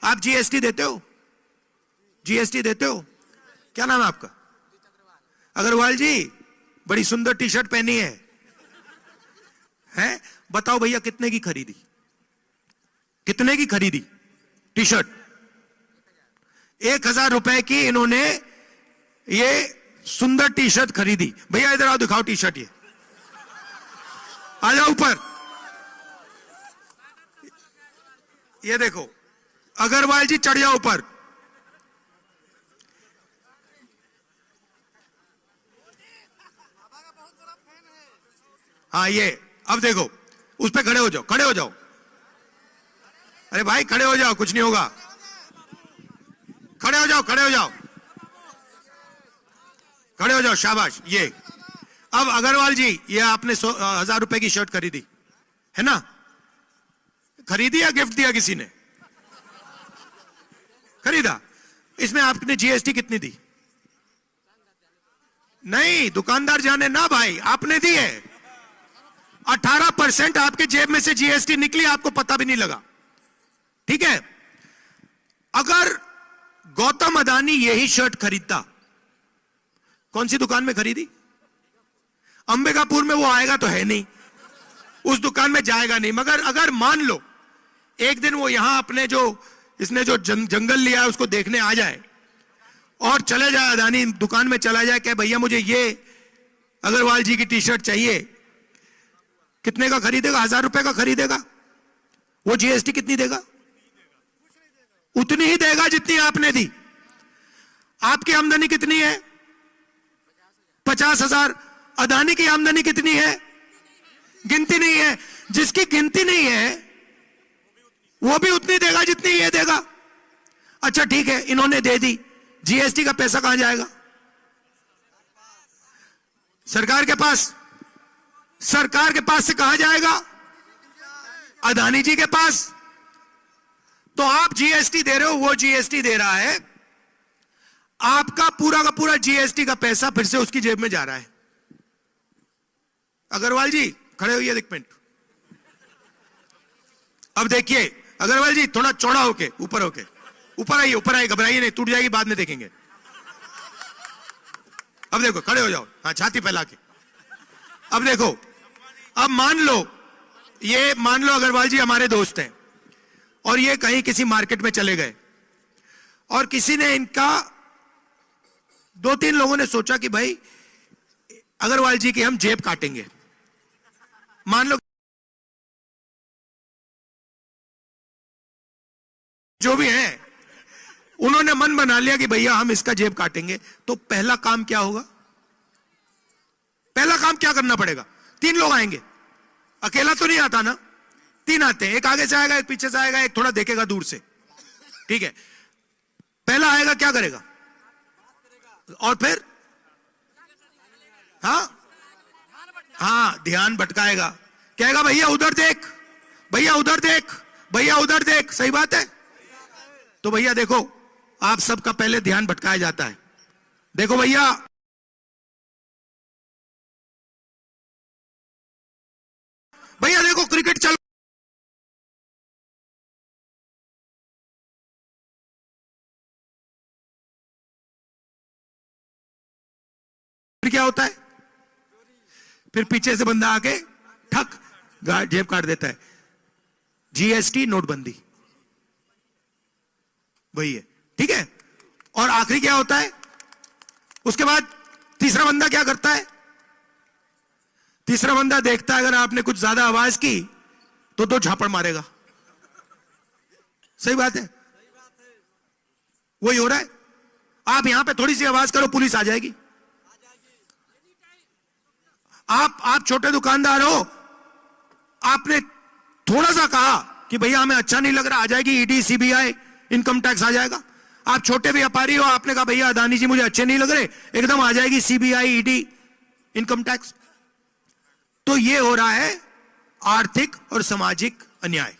आप जीएसटी देते हो? जीएसटी देते हो? क्या नाम है आपका? अग्रवाल जी, बड़ी सुंदर टी शर्ट पहनी है, हैं? बताओ भैया कितने की खरीदी? कितने की खरीदी टी शर्ट? 1000 रुपए की इन्होंने ये सुंदर टी शर्ट खरीदी। भैया इधर आओ, दिखाओ टी शर्ट, ये आ जाओ ऊपर। ये देखो, अग्रवाल जी चढ़ जाओ ऊपर। हाँ ये, अब देखो, उस पे खड़े हो जाओ, खड़े हो जाओ। अरे भाई खड़े हो जाओ, कुछ नहीं होगा। खड़े हो जाओ, खड़े हो जाओ, खड़े हो जाओ, शाबाश। ये अब अग्रवाल जी, ये आपने 1000 रुपए की शर्ट खरीदी है ना? खरीदी या गिफ्ट दिया किसी ने? खरीदा। इसमें आपने जीएसटी कितनी दी? नहीं, दुकानदार जाने ना भाई, आपने दी है। 18% आपके जेब में से जीएसटी निकली, आपको पता भी नहीं लगा। ठीक है? अगर गौतम अदानी यही शर्ट खरीदता, कौन सी दुकान में खरीदी? अंबिकापुर में वो आएगा तो है नहीं, उस दुकान में जाएगा नहीं। मगर अगर मान लो एक दिन वो यहां अपने जो इसने जो जंगल लिया है उसको देखने आ जाए और चले जाए, अदानी दुकान में चला जाए, क्या भैया मुझे ये अग्रवाल जी की टी शर्ट चाहिए, कितने का खरीदेगा? 1000 रुपए का खरीदेगा। वो जीएसटी कितनी देगा? उतनी ही देगा जितनी आपने दी। आपकी आमदनी कितनी है? 50,000। अदानी की आमदनी कितनी है? गिनती नहीं है। जिसकी गिनती नहीं है वो भी उतनी देगा जितनी ये देगा। अच्छा ठीक है, इन्होंने दे दी, जीएसटी का पैसा कहां जाएगा? सरकार के पास। सरकार के पास से कहां जाएगा? अदानी जी के पास। तो आप जीएसटी दे रहे हो, वो जीएसटी दे रहा है, आपका पूरा का पूरा जीएसटी का पैसा फिर से उसकी जेब में जा रहा है। अग्रवाल जी खड़े होइए एक मिनट। अब देखिए अग्रवाल जी, थोड़ा चौड़ा होके, ऊपर होके, ऊपर आइए, ऊपर आइए, घबराइए नहीं, टूट जाएगी बाद में देखेंगे। अब देखो, खड़े हो जाओ, हाँ छाती फैला के। अब देखो, अब मान लो अग्रवाल जी हमारे दोस्त हैं और ये कहीं किसी मार्केट में चले गए और किसी ने इनका, 2-3 लोगों ने सोचा कि भाई अग्रवाल जी की हम जेब काटेंगे। मान लो जो भी है, उन्होंने मन बना लिया कि भैया हम इसका जेब काटेंगे। तो पहला काम क्या होगा? पहला काम क्या करना पड़ेगा? 3 लोग आएंगे, अकेला तो नहीं आता ना, 3 आते हैं, एक आगे से आएगा, एक पीछे से आएगा, एक थोड़ा देखेगा दूर से। ठीक है, पहला आएगा, क्या करेगा? और फिर हाँ ध्यान भटकाएगा, कहेगा भैया उधर देख, भैया उधर देख, भैया उधर देख। सही बात है। तो भैया देखो, आप सबका पहले ध्यान भटकाया जाता है। देखो भैया, भैया देखो क्रिकेट चल, फिर क्या होता है? फिर पीछे से बंदा आके ठक जेब काट देता है। जीएसटी, नोटबंदी, वही है। ठीक है, और आखिरी क्या होता है? उसके बाद तीसरा बंदा क्या करता है? तीसरा बंदा देखता है अगर आपने कुछ ज्यादा आवाज की तो 2 झापड़ मारेगा। सही बात है, वही हो रहा है। आप यहां पे थोड़ी सी आवाज करो, पुलिस आ जाएगी। आप छोटे दुकानदार हो, आपने थोड़ा सा कहा कि भैया हमें अच्छा नहीं लग रहा, आ जाएगी ईडी, सीबीआई, इनकम टैक्स आ जाएगा। आप छोटे व्यापारी हो, आपने कहा भैया अदानी जी मुझे अच्छे नहीं लग रहे, एकदम आ जाएगी सीबीआई, ईडी, इनकम टैक्स। तो ये हो रहा है आर्थिक और सामाजिक अन्याय।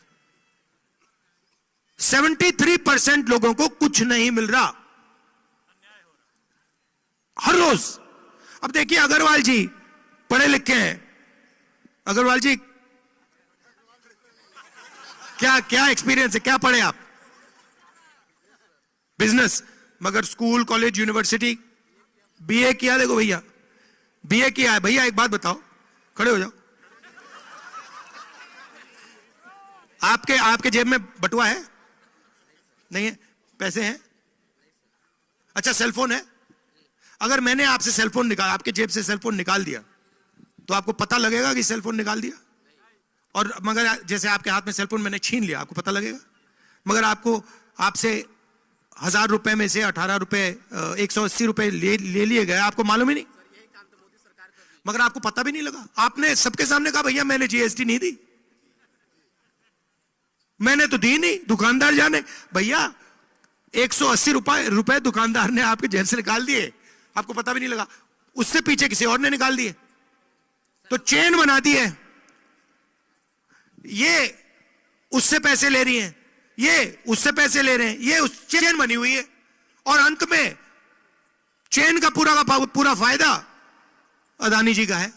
73% लोगों को कुछ नहीं मिल रहा हर रोज। अब देखिए अग्रवाल जी पढ़े लिखे हैं। अग्रवाल जी क्या क्या एक्सपीरियंस है, क्या पढ़े आप? बिजनेस, मगर स्कूल कॉलेज यूनिवर्सिटी, बीए किया, देखो भैया बीए किया है। भैया एक बात बताओ, खड़े हो जाओ, आपके जेब में बटुआ है? नहीं है? पैसे हैं? अच्छा, सेलफोन है? अगर मैंने आपसे सेलफोन निकाल, आपके जेब से सेलफोन निकाल दिया, तो आपको पता लगेगा कि सेलफोन निकाल दिया? और मगर जैसे आपके हाथ में सेलफोन मैंने छीन लिया, आपको पता लगेगा? मगर आपसे 1000 रुपए में से 18 रुपए 180 रुपए ले लिए गए, आपको मालूम ही नहीं, मगर आपको पता भी नहीं लगा। आपने सबके सामने कहा भैया मैंने जीएसटी नहीं दी, मैंने तो दी नहीं, दुकानदार जाने। भैया 180 रुपए दुकानदार ने आपके जेब से निकाल दिए, आपको पता भी नहीं लगा, उससे पीछे किसी और ने निकाल दिए, तो चेन बना दी है। ये उससे पैसे ले रही हैं, ये उससे पैसे ले रहे हैं, ये उस चेन बनी हुई है, और अंत में चेन का पूरा फायदा अदानी जी का है।